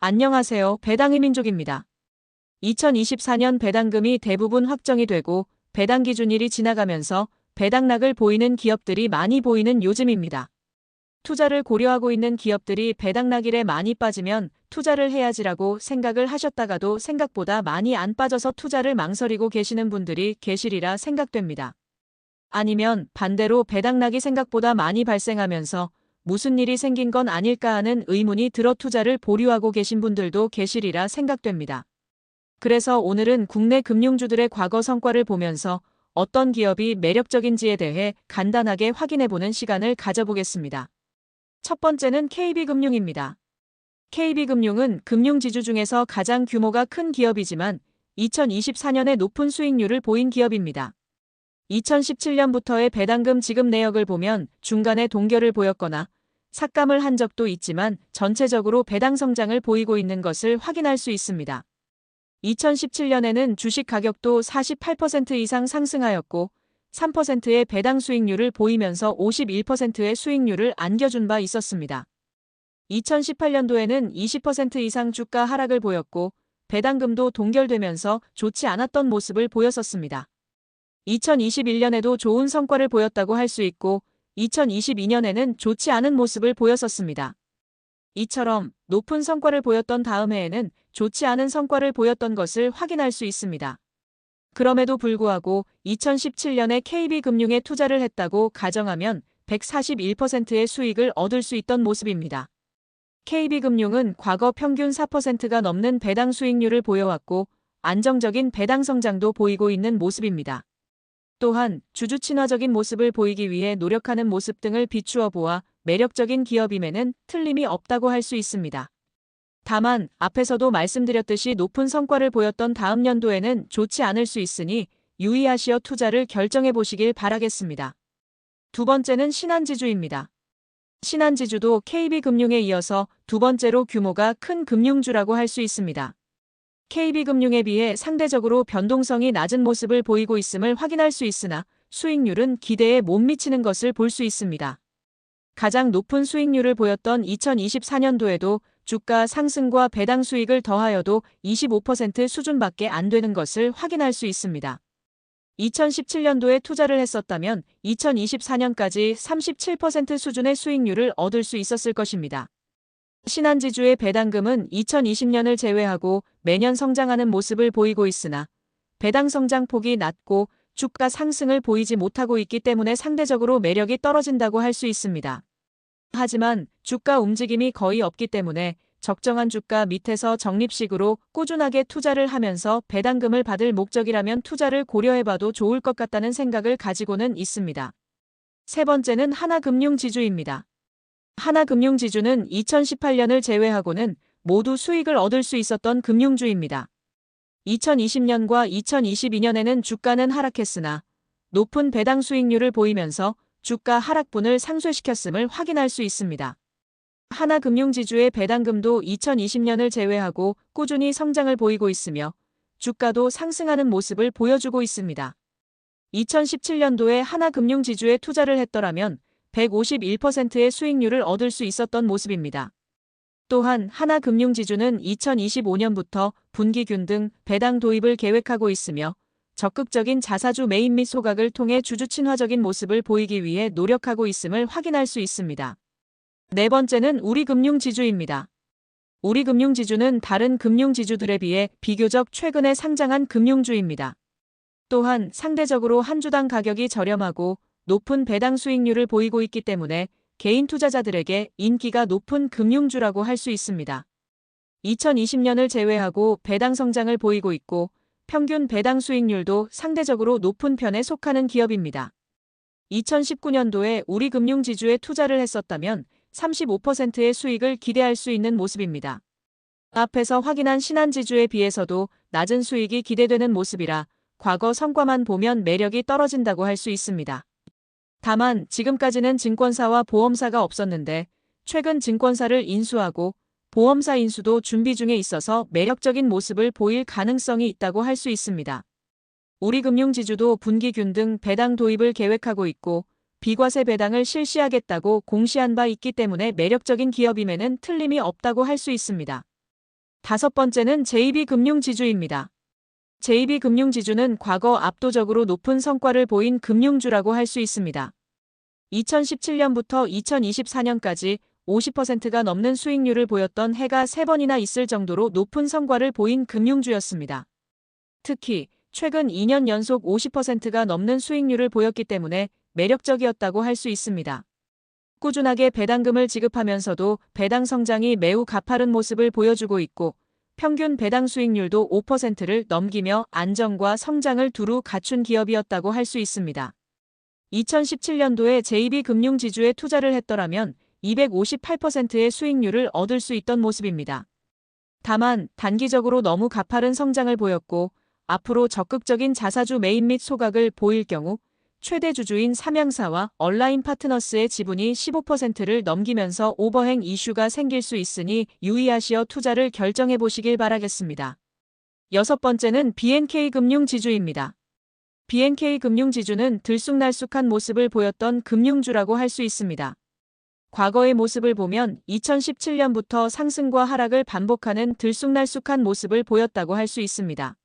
안녕하세요. 배당의 민족입니다. 2024년 배당금이 대부분 확정이 되고 배당 기준일이 지나가면서 배당락을 보이는 기업들이 많이 보이는 요즘입니다. 투자를 고려하고 있는 기업들이 배당락일에 많이 빠지면 투자를 해야지라고 생각을 하셨다가도 생각보다 많이 안 빠져서 투자를 망설이고 계시는 분들이 계시리라 생각됩니다. 아니면 반대로 배당락이 생각보다 많이 발생하면서 무슨 일이 생긴 건 아닐까 하는 의문이 들어 투자를 보류하고 계신 분들도 계시리라 생각됩니다. 그래서 오늘은 국내 금융주들의 과거 성과를 보면서 어떤 기업이 매력적인지에 대해 간단하게 확인해보는 시간을 가져보겠습니다. 첫 번째는 KB금융입니다. KB금융은 금융지주 중에서 가장 규모가 큰 기업이지만 2024년에 높은 수익률을 보인 기업입니다. 2017년부터의 배당금 지급 내역을 보면 중간에 동결을 보였거나 삭감을 한 적도 있지만 전체적으로 배당 성장을 보이고 있는 것을 확인할 수 있습니다. 2017년에는 주식 가격도 48% 이상 상승하였고 3%의 배당 수익률을 보이면서 51%의 수익률을 안겨준 바 있었습니다. 2018년도에는 20% 이상 주가 하락을 보였고 배당금도 동결되면서 좋지 않았던 모습을 보였었습니다. 2021년에도 좋은 성과를 보였다고 할 수 있고 2022년에는 좋지 않은 모습을 보였었습니다. 이처럼 높은 성과를 보였던 다음 해에는 좋지 않은 성과를 보였던 것을 확인할 수 있습니다. 그럼에도 불구하고 2017년에 KB금융에 투자를 했다고 가정하면 141%의 수익을 얻을 수 있던 모습입니다. KB금융은 과거 평균 4%가 넘는 배당 수익률을 보여왔고 안정적인 배당 성장도 보이고 있는 모습입니다. 또한 주주 친화적인 모습을 보이기 위해 노력하는 모습 등을 비추어 보아 매력적인 기업임에는 틀림이 없다고 할 수 있습니다. 다만 앞에서도 말씀드렸듯이 높은 성과를 보였던 다음 연도에는 좋지 않을 수 있으니 유의하시어 투자를 결정해 보시길 바라겠습니다. 두 번째는 신한지주입니다. 신한지주도 KB금융에 이어서 두 번째로 규모가 큰 금융주라고 할 수 있습니다. KB금융에 비해 상대적으로 변동성이 낮은 모습을 보이고 있음을 확인할 수 있으나 수익률은 기대에 못 미치는 것을 볼 수 있습니다. 가장 높은 수익률을 보였던 2024년도에도 주가 상승과 배당 수익을 더하여도 25% 수준밖에 안 되는 것을 확인할 수 있습니다. 2017년도에 투자를 했었다면 2024년까지 37% 수준의 수익률을 얻을 수 있었을 것입니다. 신한지주의 배당금은 2020년을 제외하고 매년 성장하는 모습을 보이고 있으나 배당 성장폭이 낮고 주가 상승을 보이지 못하고 있기 때문에 상대적으로 매력이 떨어진다고 할 수 있습니다. 하지만 주가 움직임이 거의 없기 때문에 적정한 주가 밑에서 적립식으로 꾸준하게 투자를 하면서 배당금을 받을 목적이라면 투자를 고려해봐도 좋을 것 같다는 생각을 가지고는 있습니다. 세 번째는 하나금융지주입니다. 하나금융지주는 2018년을 제외하고는 모두 수익을 얻을 수 있었던 금융주입니다. 2020년과 2022년에는 주가는 하락했으나 높은 배당 수익률을 보이면서 주가 하락분을 상쇄시켰음을 확인할 수 있습니다. 하나금융지주의 배당금도 2020년을 제외하고 꾸준히 성장을 보이고 있으며 주가도 상승하는 모습을 보여주고 있습니다. 2017년도에 하나금융지주에 투자를 했더라면 151%의 수익률을 얻을 수 있었던 모습입니다. 또한 하나금융지주는 2025년부터 분기균 등 배당 도입을 계획하고 있으며 적극적인 자사주 매입 및 소각을 통해 주주 친화적인 모습을 보이기 위해 노력하고 있음을 확인할 수 있습니다. 네 번째는 우리금융지주입니다. 우리금융지주는 다른 금융지주들에 비해 비교적 최근에 상장한 금융주입니다. 또한 상대적으로 한 주당 가격이 저렴하고 높은 배당 수익률을 보이고 있기 때문에 개인 투자자들에게 인기가 높은 금융주라고 할 수 있습니다. 2020년을 제외하고 배당 성장을 보이고 있고 평균 배당 수익률도 상대적으로 높은 편에 속하는 기업입니다. 2019년도에 우리금융지주에 투자를 했었다면 35%의 수익을 기대할 수 있는 모습입니다. 앞에서 확인한 신한지주에 비해서도 낮은 수익이 기대되는 모습이라 과거 성과만 보면 매력이 떨어진다고 할 수 있습니다. 다만 지금까지는 증권사와 보험사가 없었는데 최근 증권사를 인수하고 보험사 인수도 준비 중에 있어서 매력적인 모습을 보일 가능성이 있다고 할 수 있습니다. 우리금융지주도 분기균 등 배당 도입을 계획하고 있고 비과세 배당을 실시하겠다고 공시한 바 있기 때문에 매력적인 기업임에는 틀림이 없다고 할 수 있습니다. 다섯 번째는 JB금융지주입니다. JB금융지주는 과거 압도적으로 높은 성과를 보인 금융주라고 할 수 있습니다. 2017년부터 2024년까지 50%가 넘는 수익률을 보였던 해가 3번이나 있을 정도로 높은 성과를 보인 금융주였습니다. 특히 최근 2년 연속 50%가 넘는 수익률을 보였기 때문에 매력적이었다고 할 수 있습니다. 꾸준하게 배당금을 지급하면서도 배당 성장이 매우 가파른 모습을 보여주고 있고 평균 배당 수익률도 5%를 넘기며 안정과 성장을 두루 갖춘 기업이었다고 할 수 있습니다. 2017년도에 JB금융지주에 투자를 했더라면 258%의 수익률을 얻을 수 있던 모습입니다. 다만 단기적으로 너무 가파른 성장을 보였고 앞으로 적극적인 자사주 매입 및 소각을 보일 경우 최대 주주인 삼양사와 얼라인 파트너스의 지분이 15%를 넘기면서 오버행 이슈가 생길 수 있으니 유의하시어 투자를 결정해 보시길 바라겠습니다. 여섯 번째는 BNK금융지주입니다. BNK금융지주는 들쑥날쑥한 모습을 보였던 금융주라고 할 수 있습니다. 과거의 모습을 보면 2017년부터 상승과 하락을 반복하는 들쑥날쑥한 모습을 보였다고 할 수 있습니다.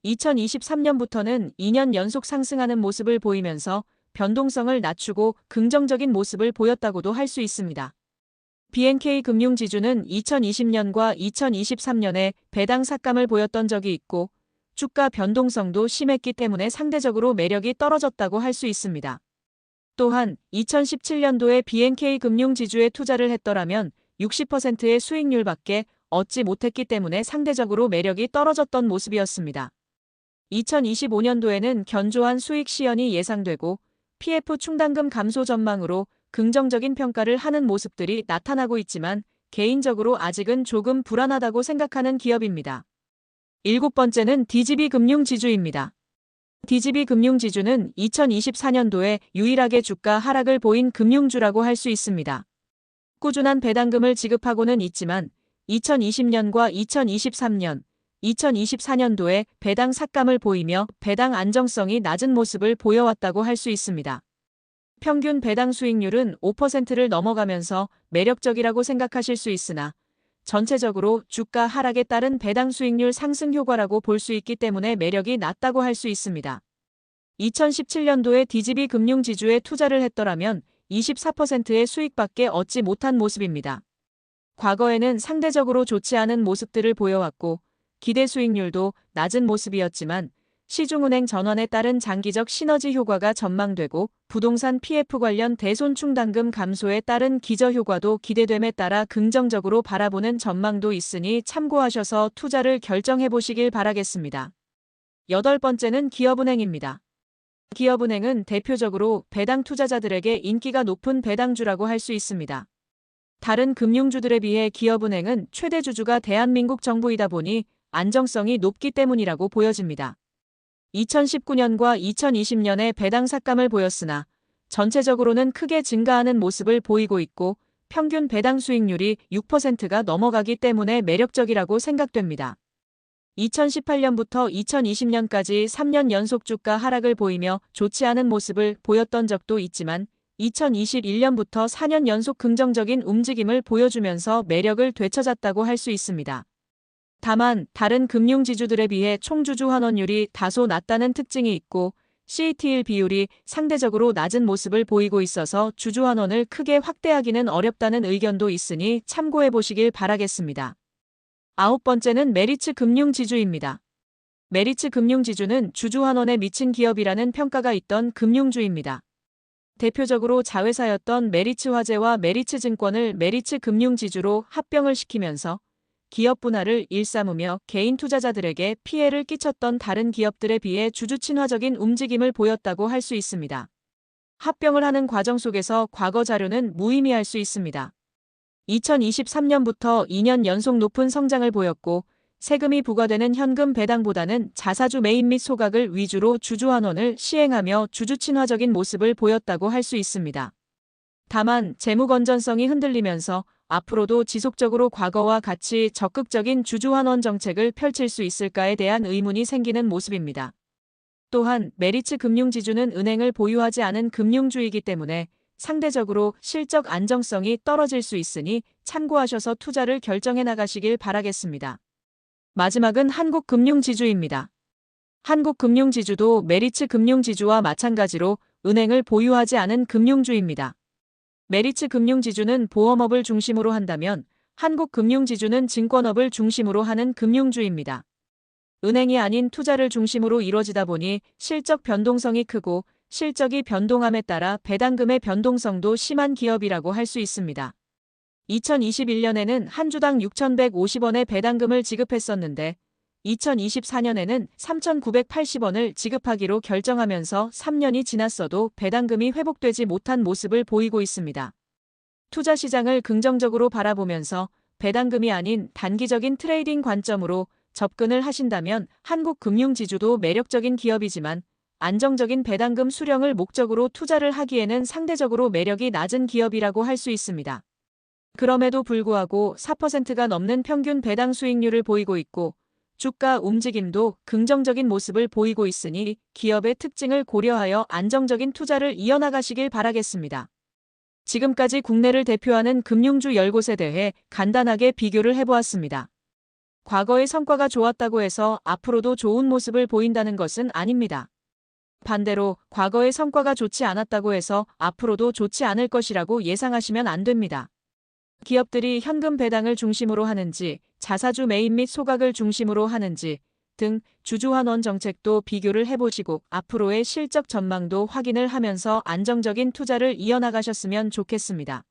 2023년부터는 2년 연속 상승하는 모습을 보이면서 변동성을 낮추고 긍정적인 모습을 보였다고도 할 수 있습니다. BNK금융지주는 2020년과 2023년에 배당 삭감을 보였던 적이 있고 주가 변동성도 심했기 때문에 상대적으로 매력이 떨어졌다고 할 수 있습니다. 또한 2017년도에 BNK금융지주에 투자를 했더라면 60%의 수익률밖에 얻지 못했기 때문에 상대적으로 매력이 떨어졌던 모습이었습니다. 2025년도에는 견조한 수익 시현이 예상되고 PF 충당금 감소 전망으로 긍정적인 평가를 하는 모습들이 나타나고 있지만 개인적으로 아직은 조금 불안하다고 생각하는 기업입니다. 일곱 번째는 DGB금융지주입니다. DGB금융지주는 2024년도에 유일하게 주가 하락을 보인 금융주라고 할 수 있습니다. 꾸준한 배당금을 지급하고는 있지만 2020년과 2023년, 2024년도에 배당 삭감을 보이며 배당 안정성이 낮은 모습을 보여왔다고 할 수 있습니다. 평균 배당 수익률은 5%를 넘어가면서 매력적이라고 생각하실 수 있으나 전체적으로 주가 하락에 따른 배당 수익률 상승 효과라고 볼 수 있기 때문에 매력이 낮다고 할 수 있습니다. 2017년도에 DGB금융지주에 투자를 했더라면 24%의 수익밖에 얻지 못한 모습입니다. 과거에는 상대적으로 좋지 않은 모습들을 보여왔고 기대 수익률도 낮은 모습이었지만 시중은행 전환에 따른 장기적 시너지 효과가 전망되고 부동산 PF 관련 대손 충당금 감소에 따른 기저효과도 기대됨에 따라 긍정적으로 바라보는 전망도 있으니 참고하셔서 투자를 결정해 보시길 바라겠습니다. 여덟 번째는 기업은행입니다. 기업은행은 대표적으로 배당 투자자들에게 인기가 높은 배당주라고 할 수 있습니다. 다른 금융주들에 비해 기업은행은 최대 주주가 대한민국 정부이다 보니 안정성이 높기 때문이라고 보여집니다. 2019년과 2020년에 배당 삭감을 보였으나 전체적으로는 크게 증가하는 모습을 보이고 있고 평균 배당 수익률이 6%가 넘어가기 때문에 매력적이라고 생각됩니다. 2018년부터 2020년까지 3년 연속 주가 하락을 보이며 좋지 않은 모습을 보였던 적도 있지만 2021년부터 4년 연속 긍정적인 움직임을 보여주면서 매력을 되찾았다고 할 수 있습니다. 다만 다른 금융지주들에 비해 총주주 환원율이 다소 낮다는 특징이 있고 CET1 비율이 상대적으로 낮은 모습을 보이고 있어서 주주 환원을 크게 확대하기는 어렵다는 의견도 있으니 참고해 보시길 바라겠습니다. 아홉 번째는 메리츠 금융지주입니다. 메리츠 금융지주는 주주 환원에 미친 기업이라는 평가가 있던 금융주입니다. 대표적으로 자회사였던 메리츠화재와 메리츠증권을 메리츠 금융지주로 합병을 시키면서 기업 분할을 일삼으며 개인 투자자들에게 피해를 끼쳤던 다른 기업들에 비해 주주 친화적인 움직임을 보였다고 할 수 있습니다. 합병을 하는 과정 속에서 과거 자료는 무의미할 수 있습니다. 2023년부터 2년 연속 높은 성장을 보였고 세금이 부과되는 현금 배당보다는 자사주 매입 및 소각을 위주로 주주 환원을 시행하며 주주 친화적인 모습을 보였다고 할 수 있습니다. 다만 재무 건전성이 흔들리면서 앞으로도 지속적으로 과거와 같이 적극적인 주주 환원 정책을 펼칠 수 있을까에 대한 의문이 생기는 모습입니다. 또한 메리츠 금융지주는 은행을 보유하지 않은 금융주이기 때문에 상대적으로 실적 안정성이 떨어질 수 있으니 참고하셔서 투자를 결정해 나가시길 바라겠습니다. 마지막은 한국금융지주입니다. 한국금융지주도 메리츠 금융지주와 마찬가지로 은행을 보유하지 않은 금융주입니다. 메리츠 금융지주는 보험업을 중심으로 한다면 한국금융지주는 증권업을 중심으로 하는 금융주입니다. 은행이 아닌 투자를 중심으로 이뤄지다 보니 실적 변동성이 크고 실적이 변동함에 따라 배당금의 변동성도 심한 기업이라고 할 수 있습니다. 2021년에는 한 주당 6,150원의 배당금을 지급했었는데 2024년에는 3,980원을 지급하기로 결정하면서 3년이 지났어도 배당금이 회복되지 못한 모습을 보이고 있습니다. 투자 시장을 긍정적으로 바라보면서 배당금이 아닌 단기적인 트레이딩 관점으로 접근을 하신다면 한국금융지주도 매력적인 기업이지만 안정적인 배당금 수령을 목적으로 투자를 하기에는 상대적으로 매력이 낮은 기업이라고 할 수 있습니다. 그럼에도 불구하고 4%가 넘는 평균 배당 수익률을 보이고 있고 주가 움직임도 긍정적인 모습을 보이고 있으니 기업의 특징을 고려하여 안정적인 투자를 이어나가시길 바라겠습니다. 지금까지 국내를 대표하는 금융주 10곳에 대해 간단하게 비교를 해보았습니다. 과거의 성과가 좋았다고 해서 앞으로도 좋은 모습을 보인다는 것은 아닙니다. 반대로 과거의 성과가 좋지 않았다고 해서 앞으로도 좋지 않을 것이라고 예상하시면 안 됩니다. 기업들이 현금 배당을 중심으로 하는지 자사주 매입 및 소각을 중심으로 하는지 등 주주환원 정책도 비교를 해보시고 앞으로의 실적 전망도 확인을 하면서 안정적인 투자를 이어나가셨으면 좋겠습니다.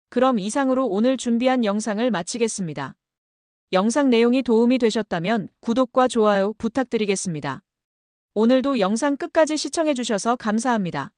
그럼 이상으로 오늘 준비한 영상을 마치겠습니다. 영상 내용이 도움이 되셨다면 구독과 좋아요 부탁드리겠습니다. 오늘도 영상 끝까지 시청해주셔서 감사합니다.